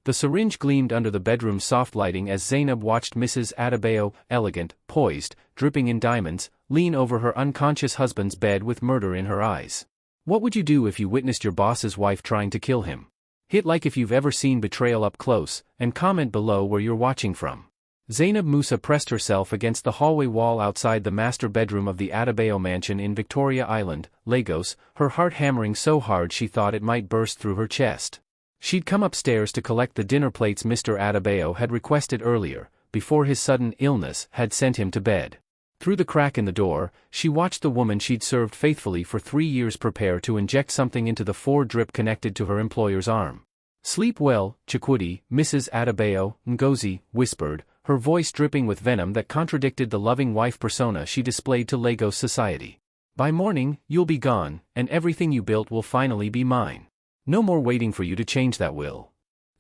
The syringe gleamed under the bedroom's soft lighting as Zainab watched Mrs. Adebayo, elegant, poised, dripping in diamonds, lean over her unconscious husband's bed with murder in her eyes. What would you do if you witnessed your boss's wife trying to kill him? Hit like if you've ever seen Betrayal up close, and comment below where you're watching from. Zainab Musa pressed herself against the hallway wall outside the master bedroom of the Adebayo mansion in Victoria Island, Lagos, her heart hammering so hard she thought it might burst through her chest. She'd come upstairs to collect the dinner plates Mr. Adebayo had requested earlier, before his sudden illness had sent him to bed. Through the crack in the door, she watched the woman she'd served faithfully for 3 years prepare to inject something into the 4-drip connected to her employer's arm. "Sleep well, Chukwudi," Mrs. Adebayo, Ngozi, whispered, her voice dripping with venom that contradicted the loving wife persona she displayed to Lagos society. "By morning, you'll be gone, and everything you built will finally be mine. No more waiting for you to change that will."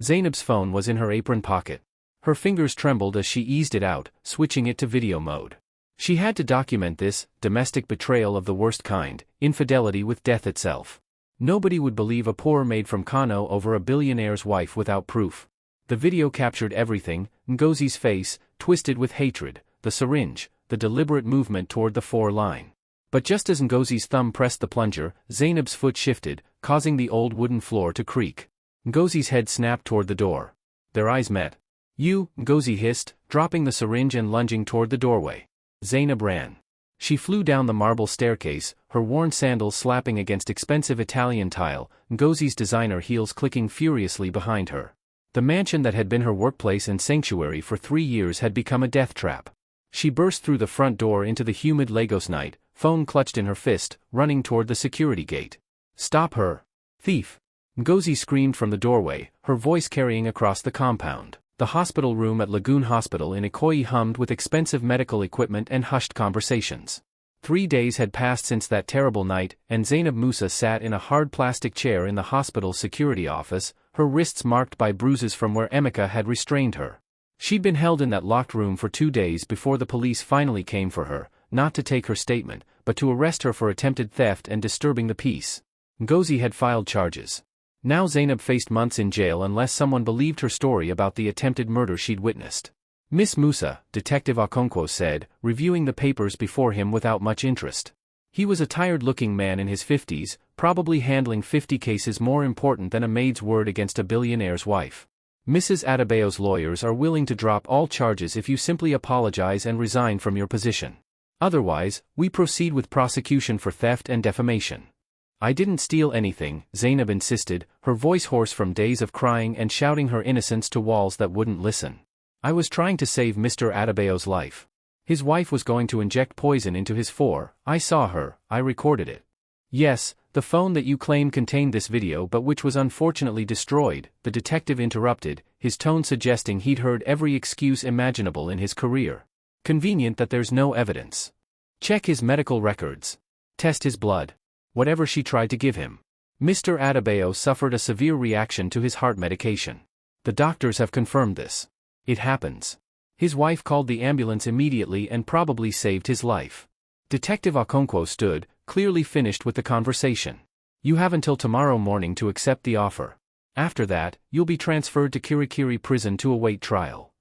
Zainab's phone was in her apron pocket. Her fingers trembled as she eased it out, switching it to video mode. She had to document this domestic betrayal of the worst kind, infidelity with death itself. Nobody would believe a poor maid from Kano over a billionaire's wife without proof. The video captured everything: Ngozi's face, twisted with hatred, the syringe, the deliberate movement toward the 4-line. But just as Ngozi's thumb pressed the plunger, Zainab's foot shifted, causing the old wooden floor to creak. Ngozi's head snapped toward the door. Their eyes met. "You," Ngozi hissed, dropping the syringe and lunging toward the doorway. Zainab ran. She flew down the marble staircase, her worn sandals slapping against expensive Italian tile, Ngozi's designer heels clicking furiously behind her. The mansion that had been her workplace and sanctuary for 3 years had become a death trap. She burst through the front door into the humid Lagos night, phone clutched in her fist, running toward the security gate. "Stop her! Thief!" Ngozi screamed from the doorway, her voice carrying across the compound. The hospital room at Lagoon Hospital in Ikoyi hummed with expensive medical equipment and hushed conversations. 3 days had passed since that terrible night, and Zainab Musa sat in a hard plastic chair in the hospital's security office, her wrists marked by bruises from where Emeka had restrained her. She'd been held in that locked room for 2 days before the police finally came for her, not to take her statement, but to arrest her for attempted theft and disturbing the peace. Ngozi had filed charges. Now Zainab faced months in jail unless someone believed her story about the attempted murder she'd witnessed. "Miss Musa," Detective Okonkwo said, reviewing the papers before him without much interest. He was a tired-looking man in his 50s, probably handling 50 cases more important than a maid's word against a billionaire's wife. "Mrs. Adebayo's lawyers are willing to drop all charges if you simply apologize and resign from your position. Otherwise, we proceed with prosecution for theft and defamation." "I didn't steal anything," Zainab insisted, her voice hoarse from days of crying and shouting her innocence to walls that wouldn't listen. "I was trying to save Mr. Adebayo's life. His wife was going to inject poison into his 4. I saw her, I recorded it." "Yes, the phone that you claim contained this video but which was unfortunately destroyed," the detective interrupted, his tone suggesting he'd heard every excuse imaginable in his career. "Convenient that there's no evidence. Check his medical records. Test his blood. Whatever she tried to give him. Mr. Adebayo suffered a severe reaction to his heart medication. The doctors have confirmed this. It happens. His wife called the ambulance immediately and probably saved his life." Detective Okonkwo stood, clearly finished with the conversation. "You have until tomorrow morning to accept the offer. After that, you'll be transferred to Kirikiri prison to await trial."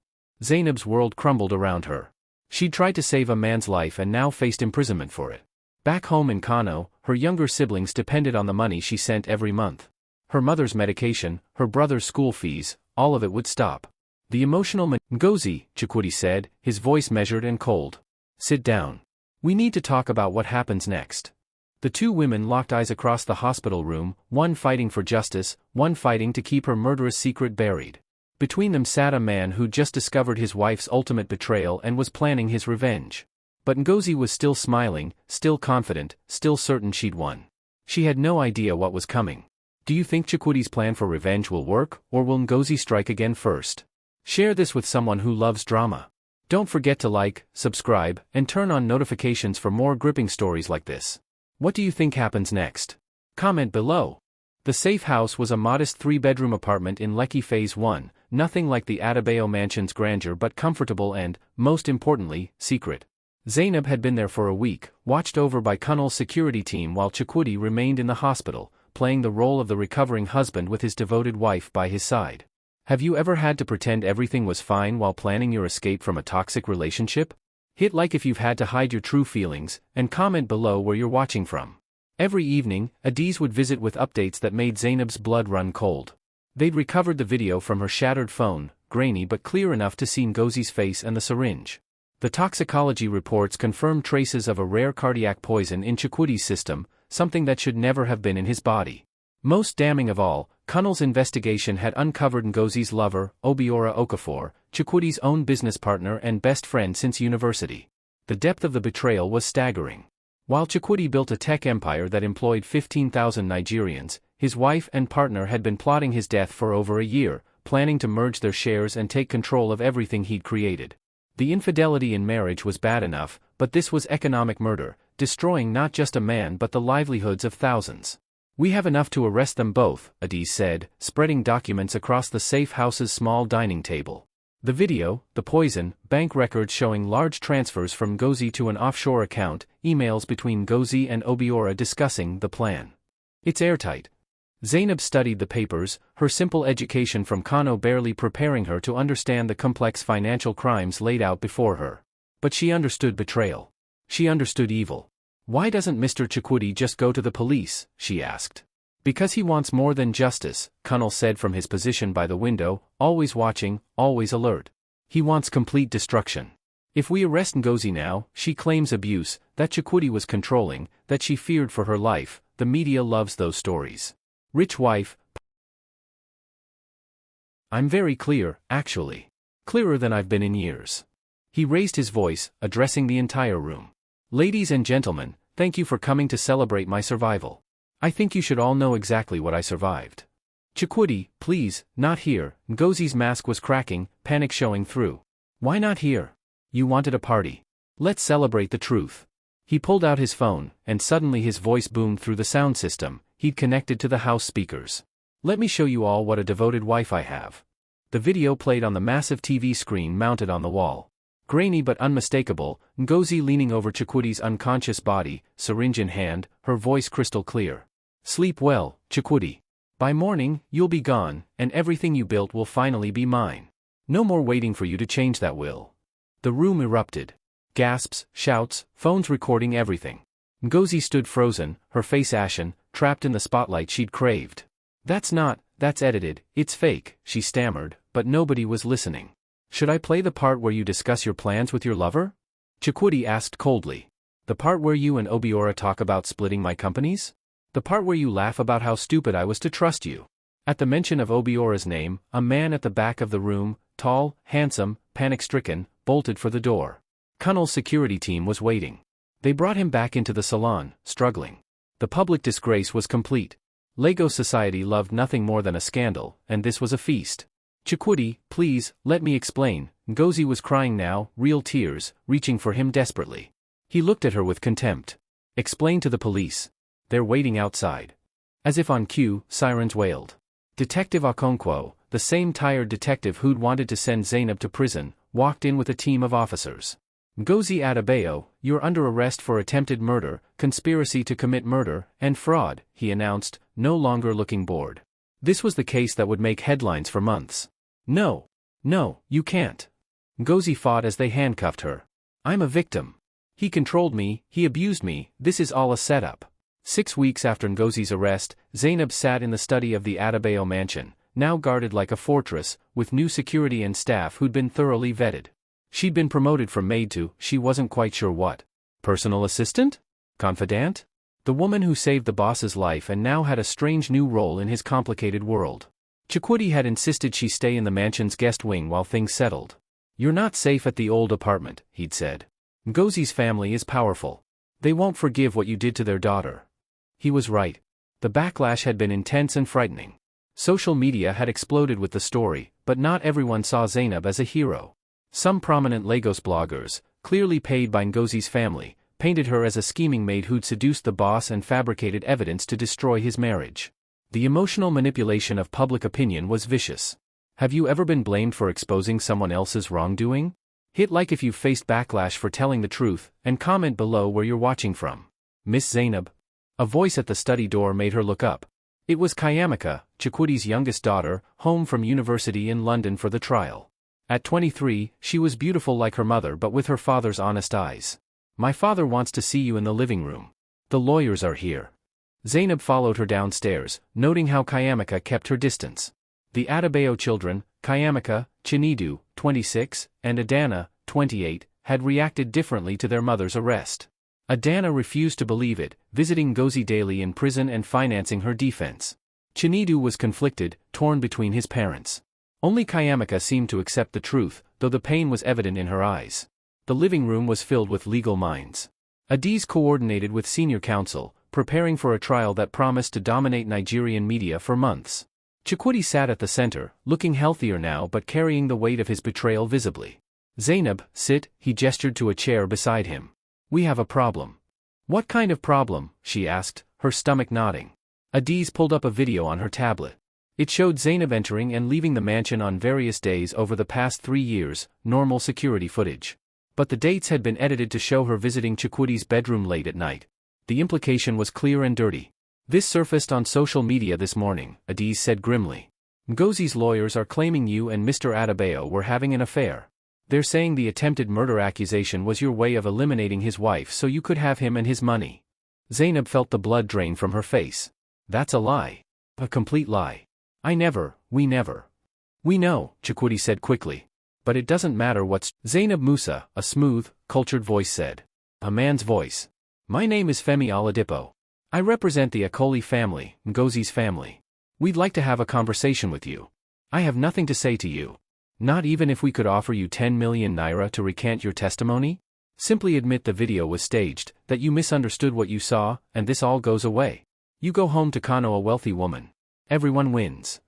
Zainab's world crumbled around her. She'd tried to save a man's life and now faced imprisonment for it. Back home in Kano, her younger siblings depended on the money she sent every month. Her mother's medication, her brother's school fees, all of it would stop. The emotional "Ngozi," Chukwudi said, his voice measured and cold. "Sit down. We need to talk about what happens next." The 2 women locked eyes across the hospital room, one fighting for justice, one fighting to keep her murderous secret buried. Between them sat a man who'd just discovered his wife's ultimate betrayal and was planning his revenge. But Ngozi was still smiling, still confident, still certain she'd won. She had no idea what was coming. "Do you think Chukwudi's plan for revenge will work, or will Ngozi strike again first?" Share this with someone who loves drama. Don't forget to like, subscribe, and turn on notifications for more gripping stories like this. What do you think happens next? Comment below. The safe house was a modest 3-bedroom apartment in Lekki Phase 1, nothing like the Adebayo mansion's grandeur but comfortable and, most importantly, secret. Zainab had been there for a week, watched over by Kunal's security team while Chukwudi remained in the hospital, playing the role of the recovering husband with his devoted wife by his side. Have you ever had to pretend everything was fine while planning your escape from a toxic relationship? Hit like if you've had to hide your true feelings, and comment below where you're watching from. Every evening, Adiz would visit with updates that made Zainab's blood run cold. They'd recovered the video from her shattered phone, grainy but clear enough to see Ngozi's face and the syringe. The toxicology reports confirmed traces of a rare cardiac poison in Chukwudi's system, something that should never have been in his body. Most damning of all, Kunal's investigation had uncovered Ngozi's lover, Obiora Okafor, Chukwudi's own business partner and best friend since university. The depth of the betrayal was staggering. While Chukwudi built a tech empire that employed 15,000 Nigerians, his wife and partner had been plotting his death for over a year, planning to merge their shares and take control of everything he'd created. The infidelity in marriage was bad enough, but this was economic murder, destroying not just a man but the livelihoods of thousands. "We have enough to arrest them both," Adiz said, spreading documents across the safe house's small dining table. The video, the poison, bank records showing large transfers from Ngozi to an offshore account, emails between Ngozi and Obiora discussing the plan. It's airtight. Zainab studied the papers, her simple education from Kano barely preparing her to understand the complex financial crimes laid out before her. But she understood betrayal. She understood evil. "Why doesn't Mr. Chukwudi just go to the police?" she asked. "Because he wants more than justice," Kunal said from his position by the window, always watching, always alert. "He wants complete destruction. If we arrest Ngozi now, she claims abuse, that Chukwudi was controlling, that she feared for her life. The media loves those stories. Rich wife. I'm very clear, actually. Clearer than I've been in years." He raised his voice, addressing the entire room. "Ladies and gentlemen, thank you for coming to celebrate my survival. I think you should all know exactly what I survived. Chukwudi, please, not here." Ngozi's mask was cracking, panic showing through. "Why not here? You wanted a party. Let's celebrate the truth." He pulled out his phone, and suddenly his voice boomed through the sound system he'd connected to the house speakers. "Let me show you all what a devoted wife I have." The video played on the massive TV screen mounted on the wall. Grainy but unmistakable, Ngozi leaning over Chukwudi's unconscious body, syringe in hand, her voice crystal clear. "Sleep well, Chukwudi. By morning, you'll be gone, and everything you built will finally be mine. No more waiting for you to change that will." The room erupted. Gasps, shouts, phones recording everything. Ngozi stood frozen, her face ashen, trapped in the spotlight she'd craved. That's edited, it's fake," she stammered, but nobody was listening. "Should I play the part where you discuss your plans with your lover?" Chukwudi asked coldly. "The part where you and Obiora talk about splitting my companies? The part where you laugh about how stupid I was to trust you?" At the mention of Obiora's name, a man at the back of the room, tall, handsome, panic-stricken, bolted for the door. Kunal's security team was waiting. They brought him back into the salon, struggling. The public disgrace was complete. Lagos society loved nothing more than a scandal, and this was a feast. "Chukwudi, please, let me explain." Ngozi was crying now, real tears, reaching for him desperately. He looked at her with contempt. "Explain to the police. They're waiting outside." As if on cue, sirens wailed. Detective Okonkwo, the same tired detective who'd wanted to send Zainab to prison, walked in with a team of officers. "Ngozi Adebayo, you're under arrest for attempted murder, conspiracy to commit murder, and fraud," he announced, no longer looking bored. This was the case that would make headlines for months. No, you can't." Ngozi fought as they handcuffed her. "I'm a victim. He controlled me, he abused me, this is all a setup." 6 weeks after Ngozi's arrest, Zainab sat in the study of the Adebayo mansion, now guarded like a fortress, with new security and staff who'd been thoroughly vetted. She'd been promoted from maid to, she wasn't quite sure what. Personal assistant? Confidant? The woman who saved the boss's life and now had a strange new role in his complicated world. Chukwudi had insisted she stay in the mansion's guest wing while things settled. "You're not safe at the old apartment," he'd said. "Ngozi's family is powerful. They won't forgive what you did to their daughter." He was right. The backlash had been intense and frightening. Social media had exploded with the story, but not everyone saw Zainab as a hero. Some prominent Lagos bloggers, clearly paid by Ngozi's family, painted her as a scheming maid who'd seduced the boss and fabricated evidence to destroy his marriage. The emotional manipulation of public opinion was vicious. Have you ever been blamed for exposing someone else's wrongdoing? Hit like if you've faced backlash for telling the truth, and comment below where you're watching from. "Miss Zainab?" A voice at the study door made her look up. It was Kayamika, Chukwudi's youngest daughter, home from university in London for the trial. At 23, she was beautiful like her mother but with her father's honest eyes. "My father wants to see you in the living room. The lawyers are here." Zainab followed her downstairs, noting how Kayamika kept her distance. The Adebayo children, Kayamika, Chinedu, 26, and Adana, 28, had reacted differently to their mother's arrest. Adana refused to believe it, visiting Ngozi daily in prison and financing her defense. Chinedu was conflicted, torn between his parents. Only Kayamika seemed to accept the truth, though the pain was evident in her eyes. The living room was filled with legal minds. Adiz coordinated with senior counsel, preparing for a trial that promised to dominate Nigerian media for months. Chukwudi sat at the center, looking healthier now but carrying the weight of his betrayal visibly. "Zainab, sit," he gestured to a chair beside him. "We have a problem." "What kind of problem?" she asked, her stomach nodding. Adiz pulled up a video on her tablet. It showed Zainab entering and leaving the mansion on various days over the past 3 years, normal security footage. But the dates had been edited to show her visiting Chukwudi's bedroom late at night. The implication was clear and dirty. "This surfaced on social media this morning," Adiz said grimly. "Ngozi's lawyers are claiming you and Mr. Adebayo were having an affair. They're saying the attempted murder accusation was your way of eliminating his wife so you could have him and his money." Zainab felt the blood drain from her face. "That's a lie. A complete lie. We never. "We know," Chukwudi said quickly. "But it doesn't matter what's—" Zainab Musa, a smooth, cultured voice said. A man's voice. "My name is Femi Oladipo. I represent the Akoli family, Ngozi's family. We'd like to have a conversation with you. I have nothing to say to you. Not even if we could offer you 10 million naira to recant your testimony? Simply admit the video was staged, that you misunderstood what you saw, and this all goes away. You go home to Kano a wealthy woman. Everyone wins."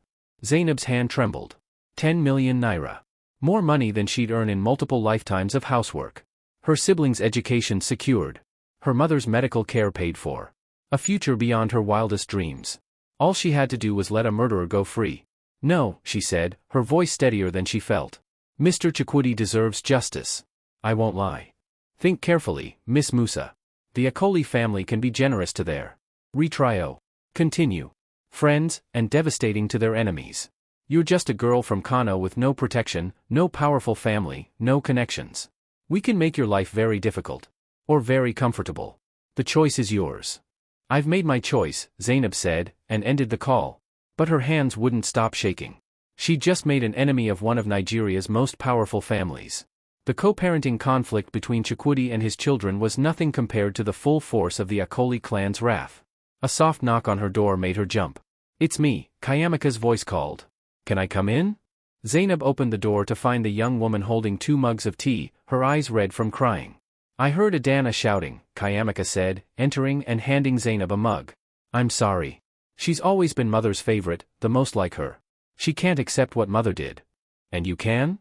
Zainab's hand trembled. 10 million naira. More money than she'd earn in multiple lifetimes of housework. Her siblings' education secured. Her mother's medical care paid for. A future beyond her wildest dreams. All she had to do was let a murderer go free. "No," she said, her voice steadier than she felt. "Mr. Chukwudi deserves justice. I won't lie. Think carefully, Miss Musa. The Akoli family can be generous to their retrio. Continue. Friends, and devastating to their enemies. You're just a girl from Kano with no protection, no powerful family, no connections. We can make your life very difficult. Or very comfortable. The choice is yours." "I've made my choice," Zainab said, and ended the call. But her hands wouldn't stop shaking. She'd just made an enemy of one of Nigeria's most powerful families. The co-parenting conflict between Chukwudi and his children was nothing compared to the full force of the Akoli clan's wrath. A soft knock on her door made her jump. "It's me," Kayamika's voice called. "Can I come in?" Zainab opened the door to find the young woman holding 2 mugs of tea, her eyes red from crying. "I heard Adana shouting," Kayamika said, entering and handing Zainab a mug. "I'm sorry. She's always been Mother's favorite, the most like her. She can't accept what Mother did." "And you can?"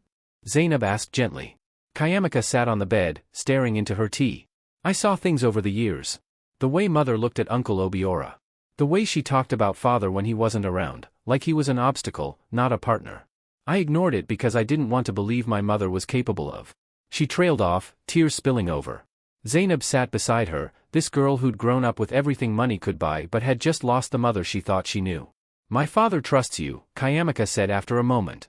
Zainab asked gently. Kayamika sat on the bed, staring into her tea. "I saw things over the years. The way Mother looked at Uncle Obiora. The way she talked about Father when he wasn't around, like he was an obstacle, not a partner. I ignored it because I didn't want to believe my mother was capable of." She trailed off, tears spilling over. Zainab sat beside her, this girl who'd grown up with everything money could buy but had just lost the mother she thought she knew. "My father trusts you," Kayamika said after a moment.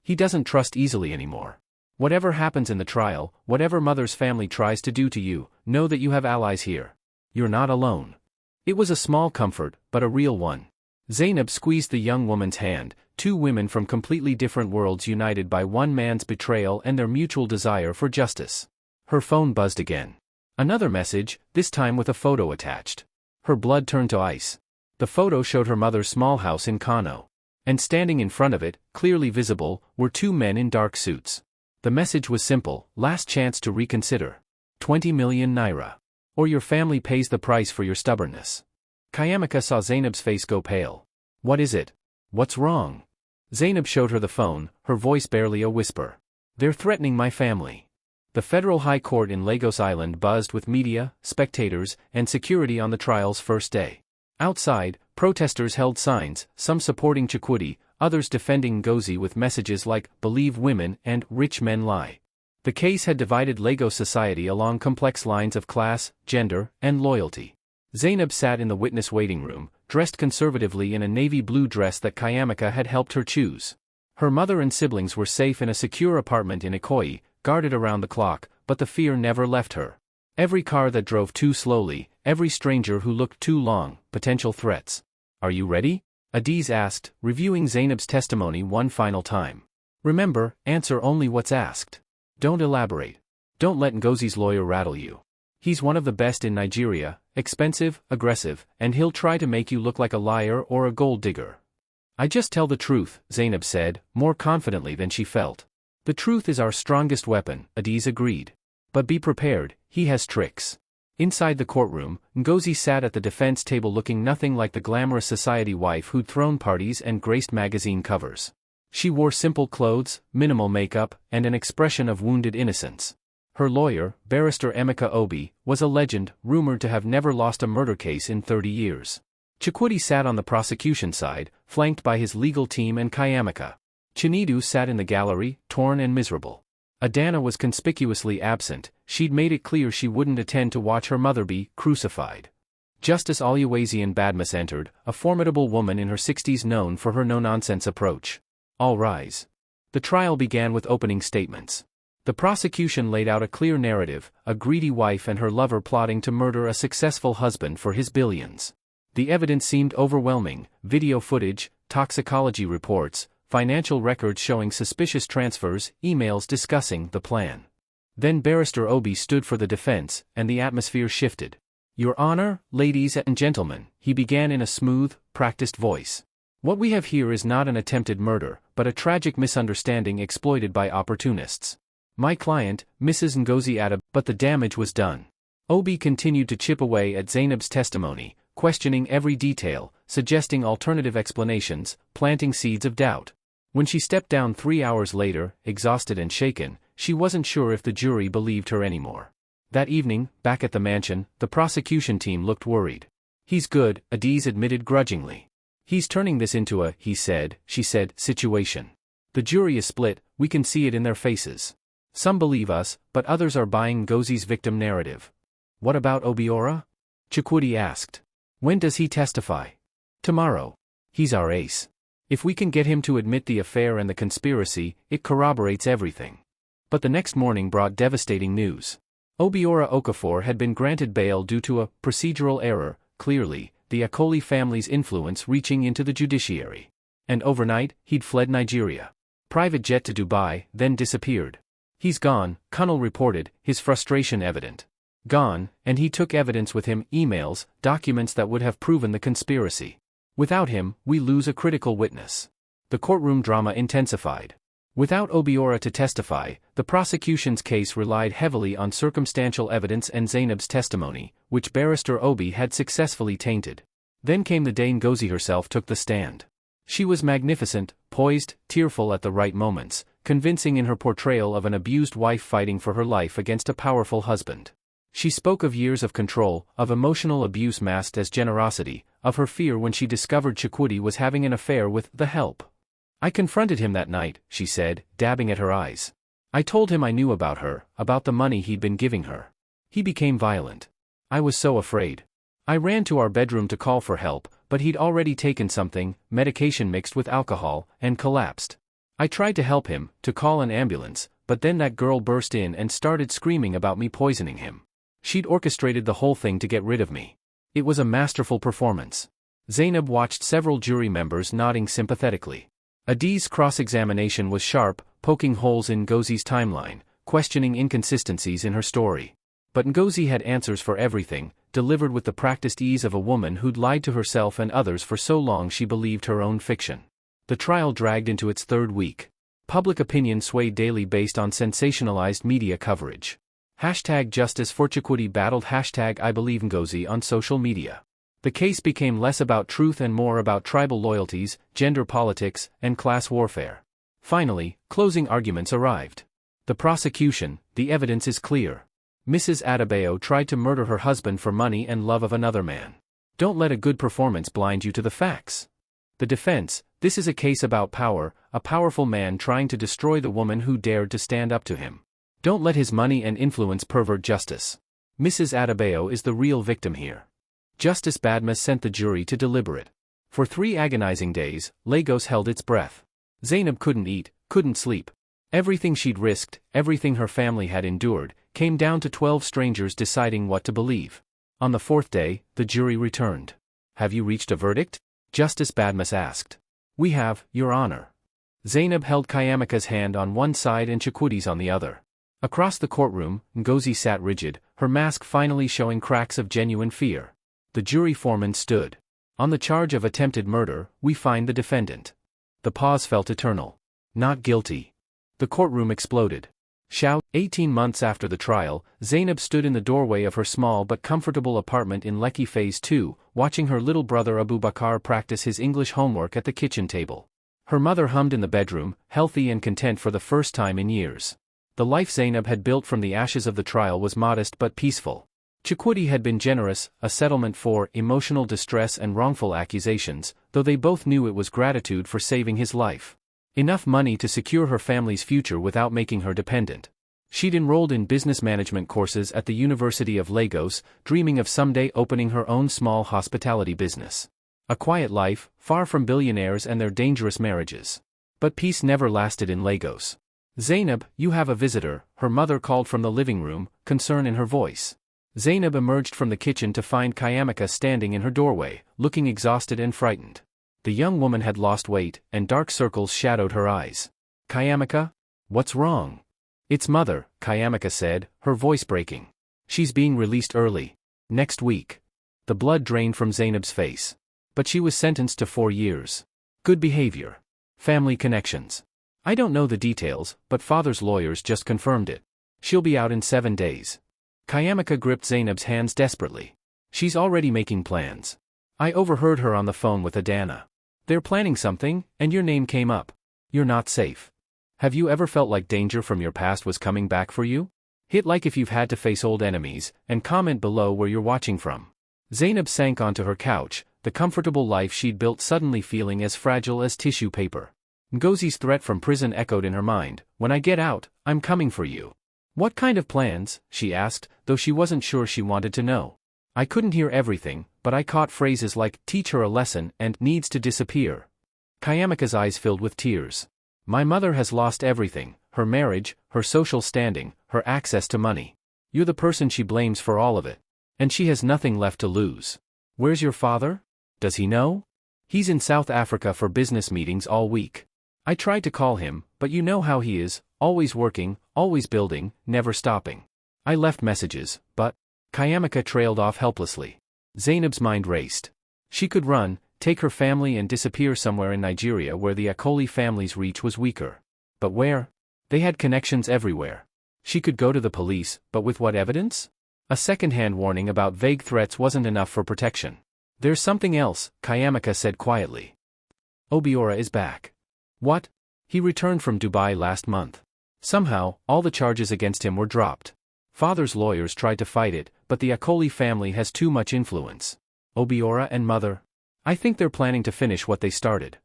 "He doesn't trust easily anymore. Whatever happens in the trial, whatever Mother's family tries to do to you, know that you have allies here. You're not alone." It was a small comfort, but a real one. Zainab squeezed the young woman's hand, 2 women from completely different worlds united by one man's betrayal and their mutual desire for justice. Her phone buzzed again. Another message, this time with a photo attached. Her blood turned to ice. The photo showed her mother's small house in Kano. And standing in front of it, clearly visible, were 2 men in dark suits. The message was simple: last chance to reconsider. 20 million naira. Or your family pays the price for your stubbornness. Kayamika saw Zainab's face go pale. "What is it? What's wrong?" Zainab showed her the phone, her voice barely a whisper. "They're threatening my family." The Federal High Court in Lagos Island buzzed with media, spectators, and security on the trial's first day. Outside, protesters held signs, some supporting Chukwudi, others defending Ngozi with messages like, "Believe women," and "Rich men lie." The case had divided Lagos society along complex lines of class, gender, and loyalty. Zainab sat in the witness waiting room, dressed conservatively in a navy blue dress that Kayamika had helped her choose. Her mother and siblings were safe in a secure apartment in Ikoyi, guarded around the clock, but the fear never left her. Every car that drove too slowly, every stranger who looked too long, potential threats. "Are you ready?" Adiz asked, reviewing Zainab's testimony one final time. "Remember, answer only what's asked. Don't elaborate. Don't let Ngozi's lawyer rattle you. He's one of the best in Nigeria, expensive, aggressive, and he'll try to make you look like a liar or a gold digger." "I just tell the truth," Zainab said, more confidently than she felt. "The truth is our strongest weapon," Adiz agreed. "But be prepared, he has tricks." Inside the courtroom, Ngozi sat at the defense table looking nothing like the glamorous society wife who'd thrown parties and graced magazine covers. She wore simple clothes, minimal makeup, and an expression of wounded innocence. Her lawyer, Barrister Emeka Obi, was a legend, rumored to have never lost a murder case in 30 years. Chukwudi sat on the prosecution side, flanked by his legal team and Kayamika. Chinedu sat in the gallery, torn and miserable. Adana was conspicuously absent. She'd made it clear she wouldn't attend to watch her mother be crucified. Justice Oluwaseun Badmus entered, a formidable woman in her 60s known for her no-nonsense approach. "All rise." The trial began with opening statements. The prosecution laid out a clear narrative, a greedy wife and her lover plotting to murder a successful husband for his billions. The evidence seemed overwhelming: video footage, toxicology reports, financial records showing suspicious transfers, emails discussing the plan. Then Barrister Obi stood for the defense, and the atmosphere shifted. "Your Honor, ladies and gentlemen," he began in a smooth, practiced voice. "What we have here is not an attempted murder, but a tragic misunderstanding exploited by opportunists. My client, Mrs. Ngozi Adab, but the damage was done." Obi continued to chip away at Zainab's testimony, questioning every detail, suggesting alternative explanations, planting seeds of doubt. When she stepped down 3 hours later, exhausted and shaken, she wasn't sure if the jury believed her anymore. That evening, back at the mansion, the prosecution team looked worried. "He's good," Adiz admitted grudgingly. "He's turning this into a," she said, situation. "The jury is split, we can see it in their faces. Some believe us, but others are buying Ngozi's victim narrative." "What about Obiora?" Chukwudi asked. "When does he testify?" "Tomorrow. He's our ace. If we can get him to admit the affair and the conspiracy, it corroborates everything." But the next morning brought devastating news. Obiora Okafor had been granted bail due to a procedural error, clearly, the Akoli family's influence reaching into the judiciary. And overnight, he'd fled Nigeria. Private jet to Dubai, then disappeared. "He's gone," Colonel reported, his frustration evident. "Gone, and he took evidence with him, emails, documents that would have proven the conspiracy. Without him, we lose a critical witness." The courtroom drama intensified. Without Obiora to testify, the prosecution's case relied heavily on circumstantial evidence and Zainab's testimony, which Barrister Obi had successfully tainted. Then came the day Ngozi herself took the stand. She was magnificent, poised, tearful at the right moments, convincing in her portrayal of an abused wife fighting for her life against a powerful husband. She spoke of years of control, of emotional abuse masked as generosity, of her fear when she discovered Chukwudi was having an affair with the help. "I confronted him that night," she said, dabbing at her eyes. "I told him I knew about her, about the money he'd been giving her. He became violent. I was so afraid. I ran to our bedroom to call for help, but he'd already taken something, medication mixed with alcohol, and collapsed. I tried to help him, to call an ambulance, but then that girl burst in and started screaming about me poisoning him. She'd orchestrated the whole thing to get rid of me. It was a masterful performance." Zainab watched several jury members nodding sympathetically. Adiz's cross-examination was sharp, poking holes in Ngozi's timeline, questioning inconsistencies in her story. But Ngozi had answers for everything, delivered with the practiced ease of a woman who'd lied to herself and others for so long she believed her own fiction. The trial dragged into its third week. Public opinion swayed daily based on sensationalized media coverage. #Justice for Chukwudi battled #IBelieveNgozi on social media. The case became less about truth and more about tribal loyalties, gender politics, and class warfare. Finally, closing arguments arrived. The prosecution: "The evidence is clear. Mrs. Adebayo tried to murder her husband for money and love of another man. Don't let a good performance blind you to the facts." The defense: "This is a case about power, a powerful man trying to destroy the woman who dared to stand up to him. Don't let his money and influence pervert justice. Mrs. Adebayo is the real victim here." Justice Badmus sent the jury to deliberate. For 3 agonizing days, Lagos held its breath. Zainab couldn't eat, couldn't sleep. Everything she'd risked, everything her family had endured, came down to 12 strangers deciding what to believe. On the 4th day, the jury returned. "Have you reached a verdict?" Justice Badmus asked. "We have, Your Honor." Zainab held Kayamika's hand on one side and Chikwudi's on the other. Across the courtroom, Ngozi sat rigid, her mask finally showing cracks of genuine fear. The jury foreman stood. "On the charge of attempted murder, we find the defendant." The pause felt eternal. "Not guilty." The courtroom exploded. 18 months after the trial, Zainab stood in the doorway of her small but comfortable apartment in Lekki Phase 2, watching her little brother Abubakar practice his English homework at the kitchen table. Her mother hummed in the bedroom, healthy and content for the first time in years. The life Zainab had built from the ashes of the trial was modest but peaceful. Chikwudi had been generous, a settlement for emotional distress and wrongful accusations, though they both knew it was gratitude for saving his life. Enough money to secure her family's future without making her dependent. She'd enrolled in business management courses at the University of Lagos, dreaming of someday opening her own small hospitality business. A quiet life, far from billionaires and their dangerous marriages. But peace never lasted in Lagos. "Zainab, you have a visitor," her mother called from the living room, concern in her voice. Zainab emerged from the kitchen to find Kayamika standing in her doorway, looking exhausted and frightened. The young woman had lost weight, and dark circles shadowed her eyes. "Kayamika? What's wrong?" "It's mother," Kayamika said, her voice breaking. "She's being released early. Next week." The blood drained from Zainab's face. But she was sentenced to 4 years. Good behavior. Family connections. "I don't know the details, but father's lawyers just confirmed it. She'll be out in 7 days. Kayamika gripped Zainab's hands desperately. "She's already making plans. I overheard her on the phone with Adana. They're planning something, and your name came up. You're not safe. Have you ever felt like danger from your past was coming back for you? Hit like if you've had to face old enemies, and comment below where you're watching from." Zainab sank onto her couch, the comfortable life she'd built suddenly feeling as fragile as tissue paper. Ngozi's threat from prison echoed in her mind. "When I get out, I'm coming for you." "What kind of plans?" she asked, though she wasn't sure she wanted to know. "I couldn't hear everything, but I caught phrases like, teach her a lesson, and needs to disappear." Kayamika's eyes filled with tears. "My mother has lost everything, her marriage, her social standing, her access to money. You're the person she blames for all of it. And she has nothing left to lose." "Where's your father? Does he know?" "He's in South Africa for business meetings all week. I tried to call him, but you know how he is, always working, always building, never stopping. I left messages, but..." Kayamika trailed off helplessly. Zainab's mind raced. She could run, take her family and disappear somewhere in Nigeria where the Akoli family's reach was weaker. But where? They had connections everywhere. She could go to the police, but with what evidence? A second-hand warning about vague threats wasn't enough for protection. "There's something else," Kayamika said quietly. "Obiora is back." "What?" "He returned from Dubai last month. Somehow, all the charges against him were dropped. Father's lawyers tried to fight it, but the Akoli family has too much influence." "Obiora and mother? I think they're planning to finish what they started."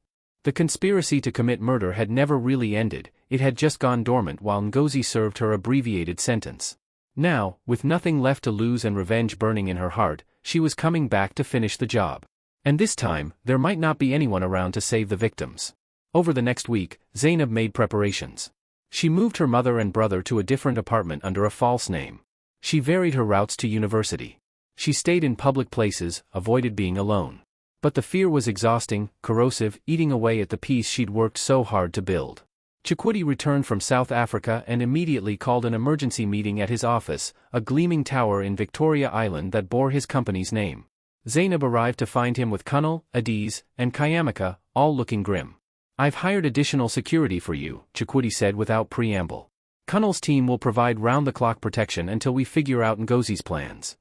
The conspiracy to commit murder had never really ended, it had just gone dormant while Ngozi served her abbreviated sentence. Now, with nothing left to lose and revenge burning in her heart, she was coming back to finish the job. And this time, there might not be anyone around to save the victims. Over the next week, Zainab made preparations. She moved her mother and brother to a different apartment under a false name. She varied her routes to university. She stayed in public places, avoided being alone. But the fear was exhausting, corrosive, eating away at the peace she'd worked so hard to build. Chikwudi returned from South Africa and immediately called an emergency meeting at his office, a gleaming tower in Victoria Island that bore his company's name. Zainab arrived to find him with Kunal, Adiz, and Kayamika, all looking grim. "I've hired additional security for you," Chikwudi said without preamble. "Kunal's team will provide round-the-clock protection until we figure out Ngozi's plans."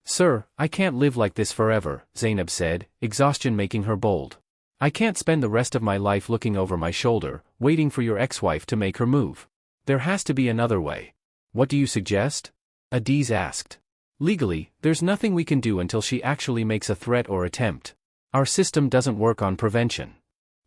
"Sir, I can't live like this forever," Zainab said, exhaustion making her bold. "I can't spend the rest of my life looking over my shoulder, waiting for your ex-wife to make her move. There has to be another way." "What do you suggest?" Adiz asked. "Legally, there's nothing we can do until she actually makes a threat or attempt. Our system doesn't work on prevention.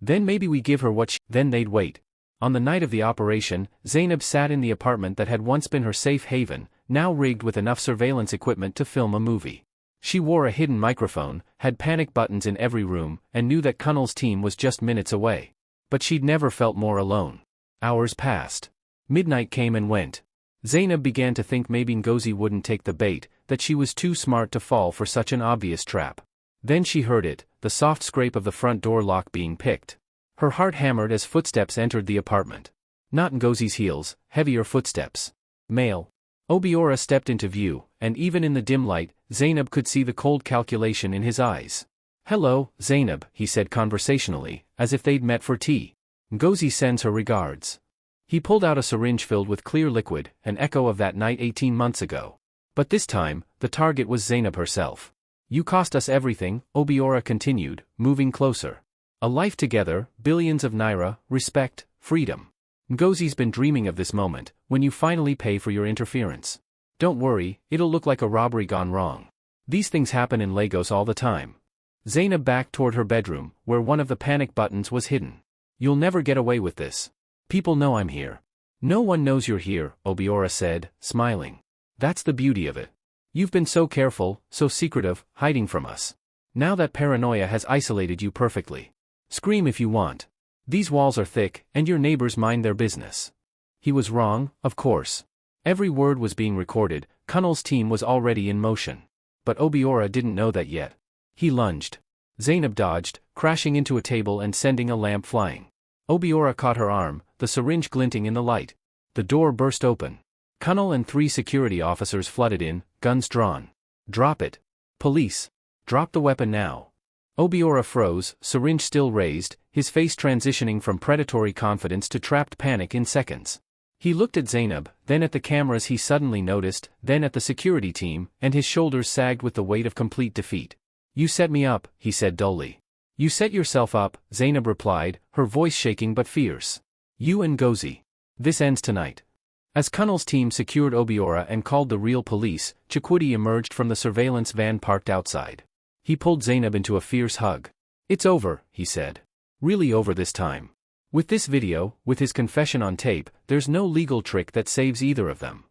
Then maybe we give her what she..." Then they'd wait. On the night of the operation, Zainab sat in the apartment that had once been her safe haven, now rigged with enough surveillance equipment to film a movie. She wore a hidden microphone, had panic buttons in every room, and knew that Kunnal's team was just minutes away. But she'd never felt more alone. Hours passed. Midnight came and went. Zainab began to think maybe Ngozi wouldn't take the bait, that she was too smart to fall for such an obvious trap. Then she heard it, the soft scrape of the front door lock being picked. Her heart hammered as footsteps entered the apartment. Not Ngozi's heels, heavier footsteps. Male. Obiora stepped into view, and even in the dim light, Zainab could see the cold calculation in his eyes. "Hello, Zainab," he said conversationally, as if they'd met for tea. "Ngozi sends her regards." He pulled out a syringe filled with clear liquid, an echo of that night 18 months ago. But this time, the target was Zainab herself. "You cost us everything," Obiora continued, moving closer. "A life together, billions of naira, respect, freedom. Ngozi's been dreaming of this moment, when you finally pay for your interference. Don't worry, it'll look like a robbery gone wrong. These things happen in Lagos all the time." Zainab backed toward her bedroom, where one of the panic buttons was hidden. "You'll never get away with this. People know I'm here." "No one knows you're here," Obiora said, smiling. "That's the beauty of it. You've been so careful, so secretive, hiding from us. Now that paranoia has isolated you perfectly. Scream if you want. These walls are thick, and your neighbors mind their business." He was wrong, of course. Every word was being recorded. Kunnal's team was already in motion. But Obiora didn't know that yet. He lunged. Zainab dodged, crashing into a table and sending a lamp flying. Obiora caught her arm, the syringe glinting in the light. The door burst open. Kunnal and 3 security officers flooded in, guns drawn. "Drop it. Police. Drop the weapon now." Obiora froze, syringe still raised, his face transitioning from predatory confidence to trapped panic in seconds. He looked at Zainab, then at the cameras he suddenly noticed, then at the security team, and his shoulders sagged with the weight of complete defeat. "You set me up," he said dully. "You set yourself up," Zainab replied, her voice shaking but fierce. "You and Ngozi. This ends tonight." As Kunnal's team secured Obiora and called the real police, Chikwudi emerged from the surveillance van parked outside. He pulled Zainab into a fierce hug. "It's over," he said. "Really over this time. With this video, with his confession on tape, there's no legal trick that saves either of them."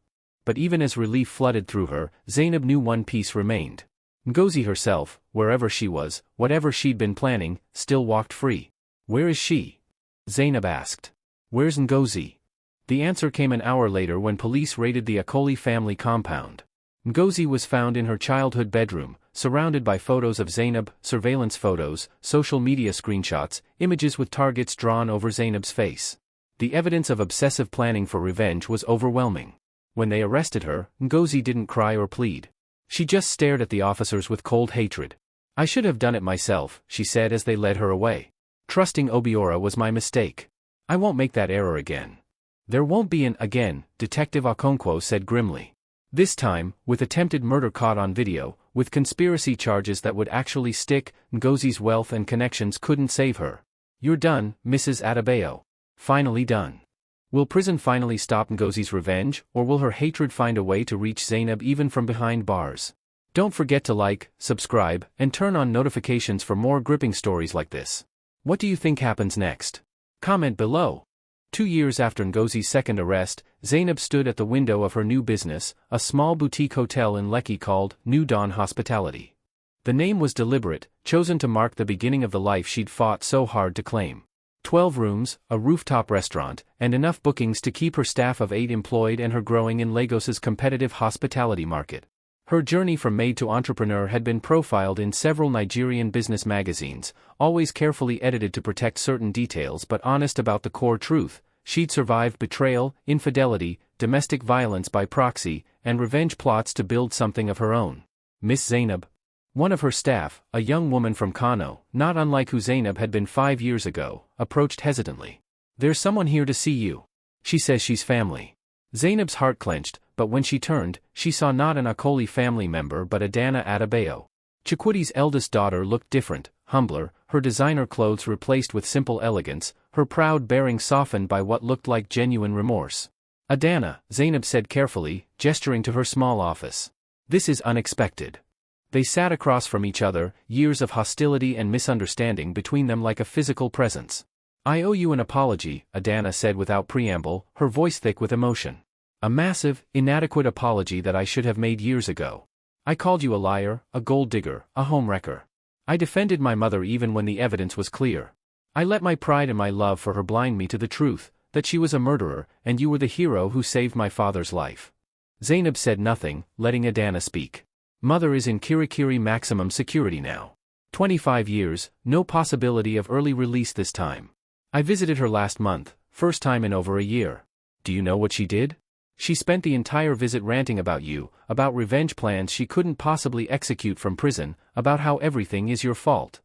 But even as relief flooded through her, Zainab knew one piece remained. Ngozi herself, wherever she was, whatever she'd been planning, still walked free. "Where is she?" Zainab asked. "Where's Ngozi?" The answer came an hour later when police raided the Akoli family compound. Ngozi was found in her childhood bedroom, surrounded by photos of Zainab, surveillance photos, social media screenshots, images with targets drawn over Zainab's face. The evidence of obsessive planning for revenge was overwhelming. When they arrested her, Ngozi didn't cry or plead. She just stared at the officers with cold hatred. "I should have done it myself," she said as they led her away. "Trusting Obiora was my mistake. I won't make that error again." "There won't be an again," Detective Okonkwo said grimly. This time, with attempted murder caught on video, with conspiracy charges that would actually stick, Ngozi's wealth and connections couldn't save her. "You're done, Mrs. Adebayo. Finally done. Will prison finally stop Ngozi's revenge, or will her hatred find a way to reach Zainab even from behind bars?" Don't forget to like, subscribe, and turn on notifications for more gripping stories like this. What do you think happens next? Comment below. 2 years after Ngozi's second arrest, Zainab stood at the window of her new business, a small boutique hotel in Lekki called New Dawn Hospitality. The name was deliberate, chosen to mark the beginning of the life she'd fought so hard to claim. 12 rooms, a rooftop restaurant, and enough bookings to keep her staff of 8 employed and her growing in Lagos's competitive hospitality market. Her journey from maid to entrepreneur had been profiled in several Nigerian business magazines, always carefully edited to protect certain details but honest about the core truth. She'd survived betrayal, infidelity, domestic violence by proxy, and revenge plots to build something of her own. Miss Zainab. One of her staff, a young woman from Kano, not unlike who Zainab had been 5 years ago, approached hesitantly. "There's someone here to see you. She says she's family." Zainab's heart clenched, but when she turned, she saw not an Akoli family member but Adana Adebayo. Chikwidi's eldest daughter looked different, humbler, her designer clothes replaced with simple elegance, her proud bearing softened by what looked like genuine remorse. "Adana," Zainab said carefully, gesturing to her small office. "This is unexpected." They sat across from each other, years of hostility and misunderstanding between them like a physical presence. "I owe you an apology," Adana said without preamble, her voice thick with emotion. "A massive, inadequate apology that I should have made years ago. I called you a liar, a gold digger, a homewrecker. I defended my mother even when the evidence was clear. I let my pride and my love for her blind me to the truth, that she was a murderer, and you were the hero who saved my father's life." Zainab said nothing, letting Adana speak. "Mother is in Kirikiri maximum security now. 25 years, no possibility of early release this time. I visited her last month, first time in over a year. Do you know what she did? She spent the entire visit ranting about you, about revenge plans she couldn't possibly execute from prison, about how everything is your fault."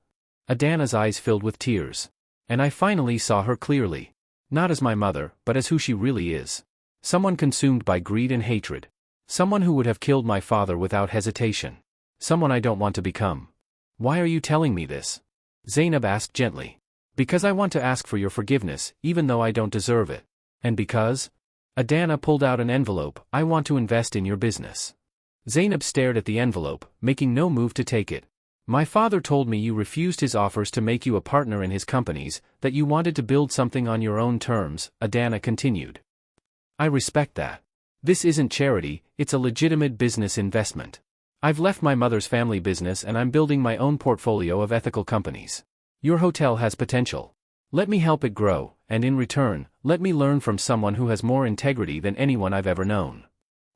Adana's eyes filled with tears. "And I finally saw her clearly. Not as my mother, but as who she really is. Someone consumed by greed and hatred. Someone who would have killed my father without hesitation. Someone I don't want to become." "Why are you telling me this?" Zainab asked gently. "Because I want to ask for your forgiveness, even though I don't deserve it. And because—" Adana pulled out an envelope. "I want to invest in your business." Zainab stared at the envelope, making no move to take it. "My father told me you refused his offers to make you a partner in his companies, that you wanted to build something on your own terms," Adana continued. "I respect that. This isn't charity, it's a legitimate business investment. I've left my mother's family business and I'm building my own portfolio of ethical companies. Your hotel has potential. Let me help it grow, and in return, let me learn from someone who has more integrity than anyone I've ever known."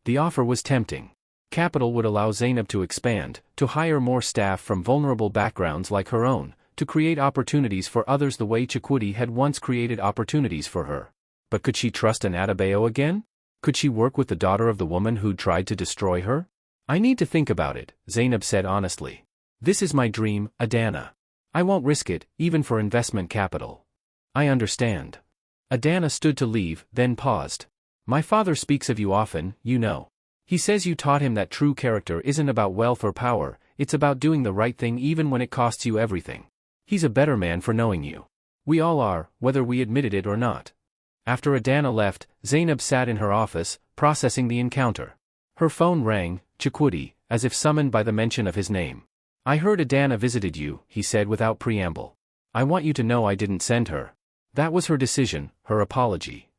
The offer was tempting. Capital would allow Zainab to expand, to hire more staff from vulnerable backgrounds like her own, to create opportunities for others the way Chikwudi had once created opportunities for her. But could she trust an Adebayo again? Could she work with the daughter of the woman who'd tried to destroy her? "I need to think about it," Zainab said honestly. "This is my dream, Adana. I won't risk it, even for investment capital." "I understand." Adana stood to leave, then paused. "My father speaks of you often, you know. He says you taught him that true character isn't about wealth or power, it's about doing the right thing even when it costs you everything. He's a better man for knowing you. We all are, whether we admitted it or not." After Adana left, Zainab sat in her office, processing the encounter. Her phone rang, Chikwudi, as if summoned by the mention of his name. "I heard Adana visited you," he said without preamble. "I want you to know I didn't send her. That was her decision, her apology."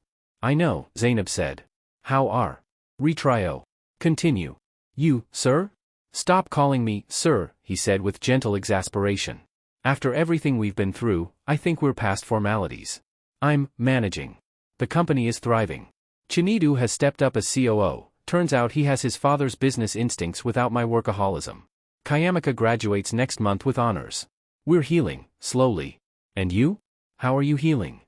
"I know," Zainab said. "How are? Retrio. Continue." "You, sir? Stop calling me, sir," he said with gentle exasperation. "After everything we've been through, I think we're past formalities. I'm managing. The company is thriving. Chinedu has stepped up as COO, turns out he has his father's business instincts without my workaholism. Kayamaka graduates next month with honors. We're healing, slowly. And you? How are you healing?"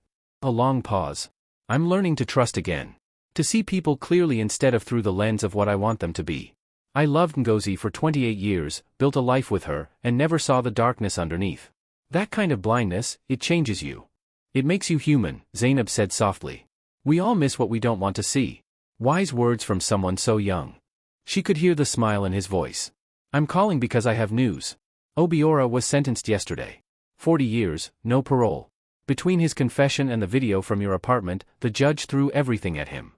A long pause. "I'm learning to trust again. To see people clearly instead of through the lens of what I want them to be. I loved Ngozi for 28 years, built a life with her, and never saw the darkness underneath. That kind of blindness, it changes you. It makes you human," Zainab said softly. "We all miss what we don't want to see." Wise words from someone so young. She could hear the smile in his voice. "I'm calling because I have news. Obiora was sentenced yesterday. 40 years, no parole. Between his confession and the video from your apartment, the judge threw everything at him."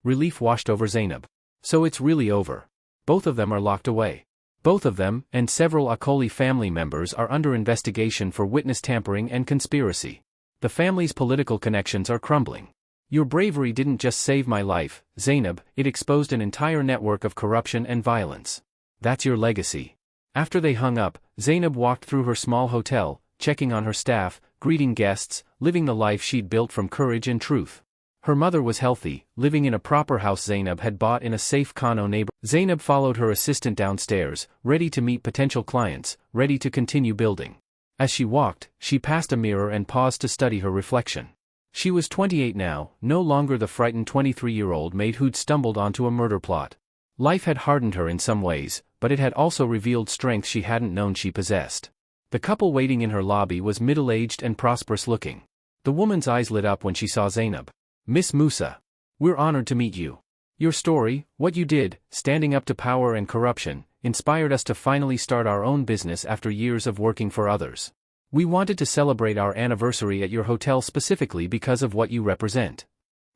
Relief washed over Zainab. "So it's really over. Both of them are locked away. Both of them, and several Akoli family members are under investigation for witness tampering and conspiracy. The family's political connections are crumbling. Your bravery didn't just save my life, Zainab, it exposed an entire network of corruption and violence. That's your legacy." After they hung up, Zainab walked through her small hotel, checking on her staff, greeting guests, living the life she'd built from courage and truth. Her mother was healthy, living in a proper house Zainab had bought in a safe Kano neighborhood. Zainab followed her assistant downstairs, ready to meet potential clients, ready to continue building. As she walked, she passed a mirror and paused to study her reflection. She was 28 now, no longer the frightened 23-year-old maid who'd stumbled onto a murder plot. Life had hardened her in some ways, but it had also revealed strength she hadn't known she possessed. The couple waiting in her lobby was middle-aged and prosperous-looking. The woman's eyes lit up when she saw Zainab. "Miss Musa. We're honored to meet you. Your story, what you did, standing up to power and corruption, inspired us to finally start our own business after years of working for others. We wanted to celebrate our anniversary at your hotel specifically because of what you represent."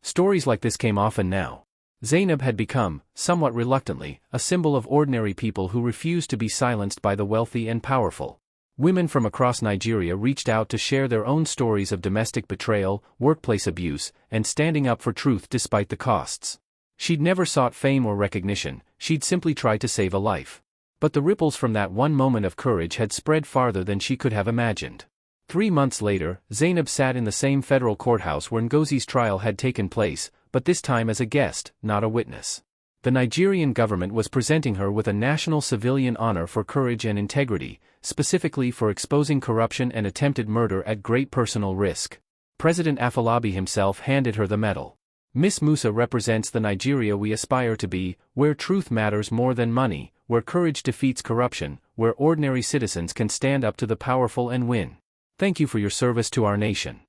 Stories like this came often now. Zainab had become, somewhat reluctantly, a symbol of ordinary people who refused to be silenced by the wealthy and powerful. Women from across Nigeria reached out to share their own stories of domestic betrayal, workplace abuse, and standing up for truth despite the costs. She'd never sought fame or recognition, she'd simply tried to save a life. But the ripples from that one moment of courage had spread farther than she could have imagined. 3 months later, Zainab sat in the same federal courthouse where Ngozi's trial had taken place, but this time as a guest, not a witness. The Nigerian government was presenting her with a National Civilian Honor for courage and integrity, specifically for exposing corruption and attempted murder at great personal risk. President Afolabi himself handed her the medal. Miss Musa represents the Nigeria we aspire to be, where truth matters more than money, where courage defeats corruption, where ordinary citizens can stand up to the powerful and win. Thank you for your service to our nation.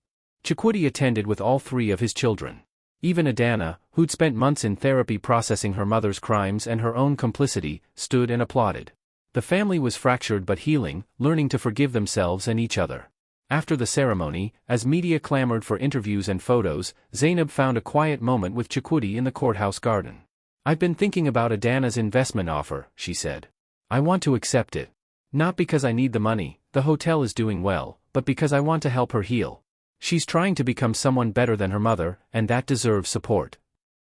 Chukwudi attended with all 3 of his children. Even Adana, who'd spent months in therapy processing her mother's crimes and her own complicity, stood and applauded. The family was fractured but healing, learning to forgive themselves and each other. After the ceremony, as media clamored for interviews and photos, Zainab found a quiet moment with Chukwudi in the courthouse garden. "I've been thinking about Adana's investment offer," she said. "I want to accept it. Not because I need the money, the hotel is doing well, but because I want to help her heal. She's trying to become someone better than her mother, and that deserves support."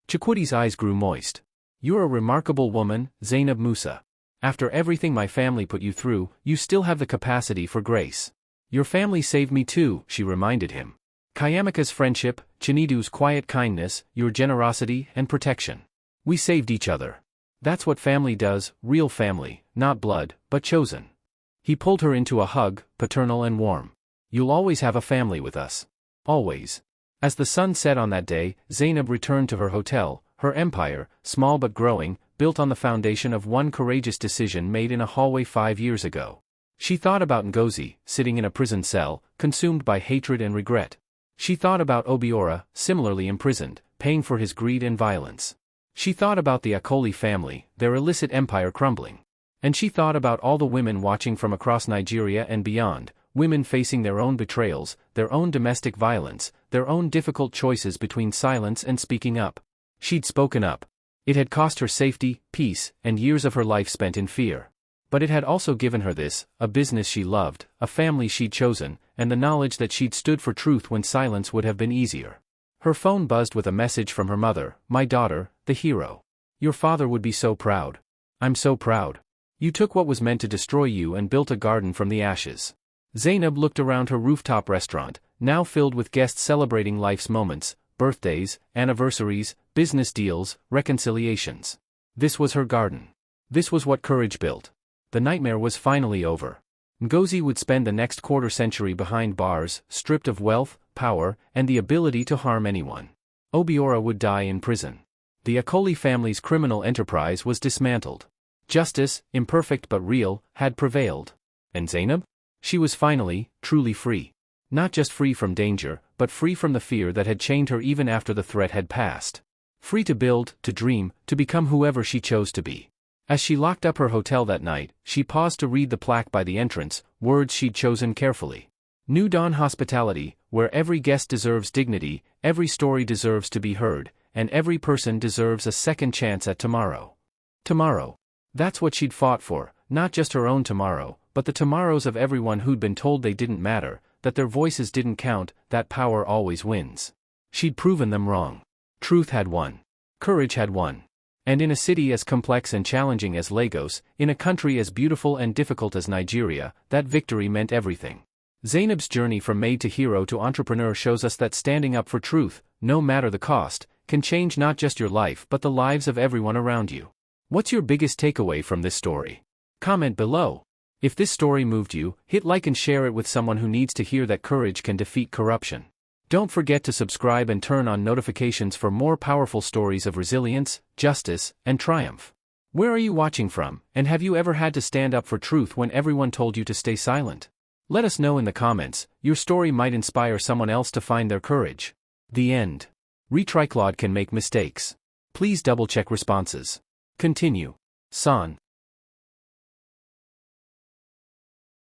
Chukwudi's eyes grew moist. "You're a remarkable woman, Zainab Musa. After everything my family put you through, you still have the capacity for grace. Your family saved me too," she reminded him. "Kayamika's friendship, Chinedu's quiet kindness, your generosity and protection. We saved each other. That's what family does, real family, not blood, but chosen." He pulled her into a hug, paternal and warm. "You'll always have a family with us. Always." As the sun set on that day, Zainab returned to her hotel, her empire, small but growing, built on the foundation of one courageous decision made in a hallway 5 years ago. She thought about Ngozi, sitting in a prison cell, consumed by hatred and regret. She thought about Obiora, similarly imprisoned, paying for his greed and violence. She thought about the Akoli family, their illicit empire crumbling. And she thought about all the women watching from across Nigeria and beyond, women facing their own betrayals, their own domestic violence, their own difficult choices between silence and speaking up. She'd spoken up. It had cost her safety, peace, and years of her life spent in fear. But it had also given her this, a business she loved, a family she'd chosen, and the knowledge that she'd stood for truth when silence would have been easier. Her phone buzzed with a message from her mother. "My daughter, the hero. Your father would be so proud. I'm so proud. You took what was meant to destroy you and built a garden from the ashes." Zainab looked around her rooftop restaurant, now filled with guests celebrating life's moments, birthdays, anniversaries, business deals, reconciliations. This was her garden. This was what courage built. The nightmare was finally over. Ngozi would spend the next quarter century behind bars, stripped of wealth, power, and the ability to harm anyone. Obiora would die in prison. The Akoli family's criminal enterprise was dismantled. Justice, imperfect but real, had prevailed. And Zainab? She was finally, truly free. Not just free from danger, but free from the fear that had chained her even after the threat had passed. Free to build, to dream, to become whoever she chose to be. As she locked up her hotel that night, she paused to read the plaque by the entrance, words she'd chosen carefully. New Dawn Hospitality, where every guest deserves dignity, every story deserves to be heard, and every person deserves a second chance at tomorrow. Tomorrow. That's what she'd fought for, not just her own tomorrow, but the tomorrows of everyone who'd been told they didn't matter, that their voices didn't count, that power always wins. She'd proven them wrong. Truth had won. Courage had won. And in a city as complex and challenging as Lagos, in a country as beautiful and difficult as Nigeria, that victory meant everything. Zainab's journey from maid to hero to entrepreneur shows us that standing up for truth, no matter the cost, can change not just your life but the lives of everyone around you. What's your biggest takeaway from this story? Comment below. If this story moved you, hit like and share it with someone who needs to hear that courage can defeat corruption. Don't forget to subscribe and turn on notifications for more powerful stories of resilience, justice, and triumph. Where are you watching from, and have you ever had to stand up for truth when everyone told you to stay silent? Let us know in the comments. Your story might inspire someone else to find their courage. The end. Retriclod can make mistakes. Please double-check responses. Continue. San.